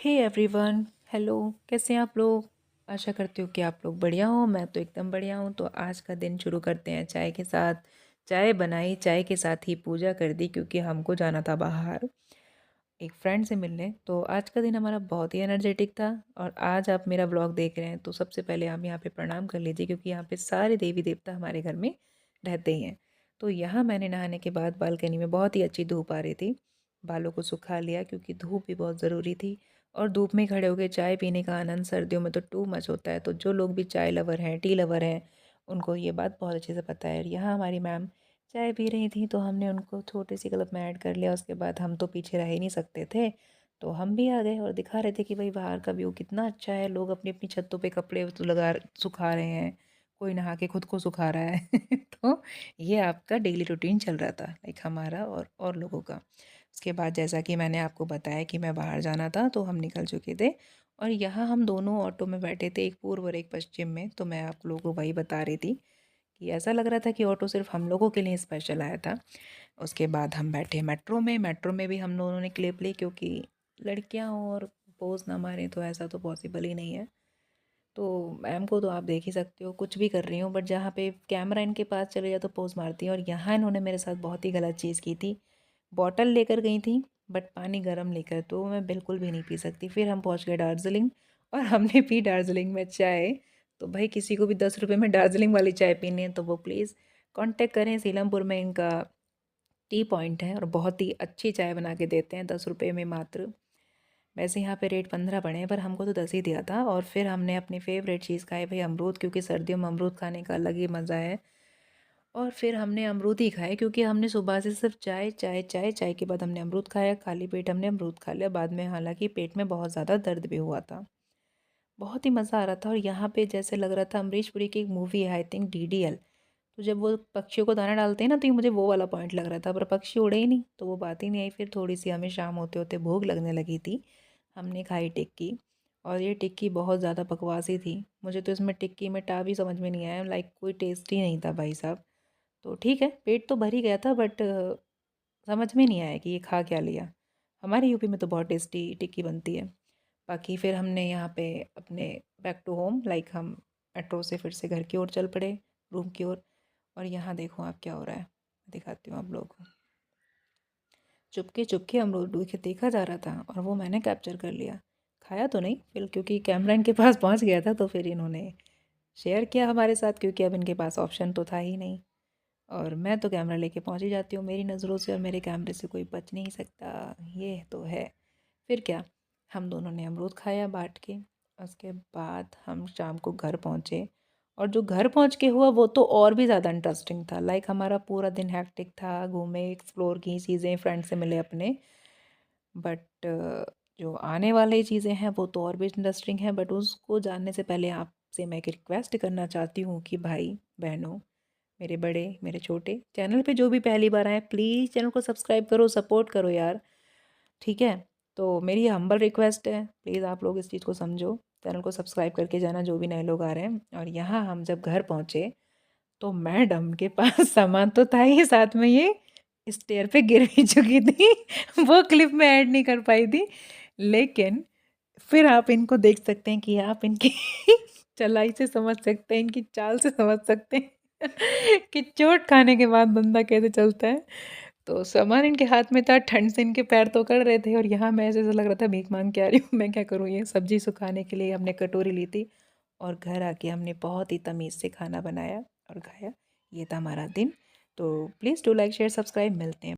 Hey everyone, hello. कैसे हैं आप लोग? आशा करती हूँ कि आप लोग बढ़िया हो। मैं तो एकदम बढ़िया हूँ। तो आज का दिन शुरू करते हैं चाय के साथ। चाय बनाई, चाय के साथ ही पूजा कर दी क्योंकि हमको जाना था बाहर एक फ्रेंड से मिलने। तो आज का दिन हमारा बहुत ही एनर्जेटिक था। और आज आप मेरा ब्लॉग देख रहे हैं तो सबसे पहले हम यहाँ पे प्रणाम कर लीजिए क्योंकि यहाँ पे सारे देवी देवता हमारे घर में रहते ही हैं। तो यहाँ मैंने नहाने के बाद बालकनी में बहुत ही अच्छी धूप आ रही थी, बालों को सुखा लिया क्योंकि धूप भी बहुत ज़रूरी थी। और धूप में खड़े होकर चाय पीने का आनंद सर्दियों में तो टू मच होता है। तो जो लोग भी चाय लवर हैं, टी लवर हैं, उनको ये बात बहुत अच्छे से पता है। और यहाँ हमारी मैम चाय पी रही थी तो हमने उनको छोटी सी कलप में ऐड कर लिया। उसके बाद हम तो पीछे रह ही नहीं सकते थे, तो हम भी आ गए और दिखा रहे थे कि भाई बाहर का व्यू कितना अच्छा है। लोग अपनी अपनी छतों पे कपड़े तो सुखा रहे हैं, कोई नहा के खुद को सुखा रहा है तो ये आपका डेली रूटीन चल रहा था, लाइक हमारा और लोगों का। उसके बाद जैसा कि मैंने आपको बताया कि मैं बाहर जाना था तो हम निकल चुके थे। और यहाँ हम दोनों ऑटो में बैठे थे, एक पूर्व और एक पश्चिम में। तो मैं आप लोगों को वही बता रही थी कि ऐसा लग रहा था कि ऑटो सिर्फ हम लोगों के लिए स्पेशल आया था। उसके बाद हम बैठे मेट्रो में। मेट्रो में भी हम दोनों ने क्लिप ली क्योंकि लड़कियां हों और पोज ना मारें तो ऐसा तो पॉसिबल ही नहीं है। तो मैम को तो आप देख ही सकते हो, कुछ भी कर रही हूँ बट जहाँ पे कैमरा इनके पास चले जाए तो पोज मारती हैं। और यहाँ इन्होंने मेरे साथ बहुत ही गलत चीज़ की थी। बॉटल लेकर गई थी बट पानी गर्म लेकर, तो मैं बिल्कुल भी नहीं पी सकती। फिर हम पहुँच गए दार्जिलिंग और हमने पी दार्जिलिंग में चाय। तो भाई किसी को भी 10 रुपये में दार्जिलिंग वाली चाय पीनी है तो वो प्लीज़ कांटेक्ट करें। सीलमपुर में इनका टी पॉइंट है और बहुत ही अच्छी चाय बना के देते हैं 10 रुपये में मात्र। वैसे यहाँ पे रेट 15 पड़े हैं पर हमको तो 10 ही दिया था। और फिर हमने अपनी फेवरेट चीज़ खाई भाई, अमरूद, क्योंकि सर्दियों में अमरूद खाने का अलग ही मज़ा है। और फिर हमने अमरूद ही खाए क्योंकि हमने सुबह से सिर्फ चाय चाय चाय चाय के बाद हमने अमरूद खाया। खाली पेट हमने अमरूद खा लिया बाद में, हालांकि पेट में बहुत ज़्यादा दर्द भी हुआ था। बहुत ही मज़ा आ रहा था। और यहाँ पे जैसे लग रहा था अमरीश पुरी की एक मूवी है, आई थिंक DDL। तो जब वो पक्षियों को दाना डालते हैं ना तो ये मुझे वो वाला पॉइंट लग रहा था, पर पक्षी उड़े ही नहीं तो वो बात ही नहीं आई। फिर थोड़ी सी हमें शाम होते होते भूख लगने लगी थी, हमने खाई टिक्की। और ये टिक्की बहुत ज़्यादा बकवासी थी। मुझे तो इसमें टिक्की में टा भी समझ में नहीं आया, लाइक कोई टेस्ट ही नहीं था भाई साहब। तो ठीक है, पेट तो भर ही गया था बट समझ में नहीं आया कि ये खा क्या लिया। हमारे यूपी में तो बहुत टेस्टी टिक्की बनती है। बाकी फिर हमने यहाँ पे अपने बैक टू होम, लाइक हम मेट्रो से फिर से घर की ओर चल पड़े, रूम की ओर। और यहाँ देखो आप क्या हो रहा है, दिखाती हूँ आप लोगों को। चुपके चुपके अमरूद के देखा जा रहा था और वो मैंने कैप्चर कर लिया। खाया तो नहीं फिर क्योंकि कैमरा इनके पास पहुँच गया था, तो फिर इन्होंने शेयर किया हमारे साथ क्योंकि अब इनके पास ऑप्शन तो था ही नहीं। और मैं तो कैमरा लेके पहुँच ही जाती हूँ, मेरी नज़रों से और मेरे कैमरे से कोई बच नहीं सकता, ये तो है। फिर क्या, हम दोनों ने अमरूद खाया बाँट के। उसके बाद हम शाम को घर पहुँचे। और जो घर पहुँच के हुआ वो तो और भी ज़्यादा इंटरेस्टिंग था। लाइक हमारा पूरा दिन हैक्टिक था, घूमे, एक्सप्लोर की चीज़ें, फ्रेंड से मिले अपने। बट जो आने वाली चीज़ें हैं वो तो और भी इंटरेस्टिंग हैं। बट उसको जानने से पहले आपसे मैं एक रिक्वेस्ट करना चाहती हूँ कि भाई बहनों, मेरे बड़े मेरे छोटे, चैनल पे जो भी पहली बार आए प्लीज़ चैनल को सब्सक्राइब करो, सपोर्ट करो यार, ठीक है। तो मेरी ये हम्बल रिक्वेस्ट है, प्लीज़ आप लोग इस चीज़ को समझो, चैनल को सब्सक्राइब करके जाना जो भी नए लोग आ रहे हैं। और यहाँ हम जब घर पहुँचे तो मैडम के पास सामान तो था ही, साथ में ये स्टेयर पे गिर भी चुकी थी वो क्लिप में ऐड नहीं कर पाई थी। लेकिन फिर आप इनको देख सकते हैं कि आप इनकी चलाई से समझ सकते हैं, इनकी चाल से समझ सकते हैं कि चोट खाने के बाद बंदा कैसे चलता है। तो सामान इनके हाथ में था, ठंड से इनके पैर तो कड़ रहे थे और यहाँ मैं ऐसे लग रहा था भीख मांग के आ रही हूँ। मैं क्या करूँ, ये सब्जी सुखाने के लिए हमने कटोरी ली थी। और घर आके हमने बहुत ही तमीज़ से खाना बनाया और खाया। ये था हमारा दिन। तो please do like share subscribe, मिलते हैं।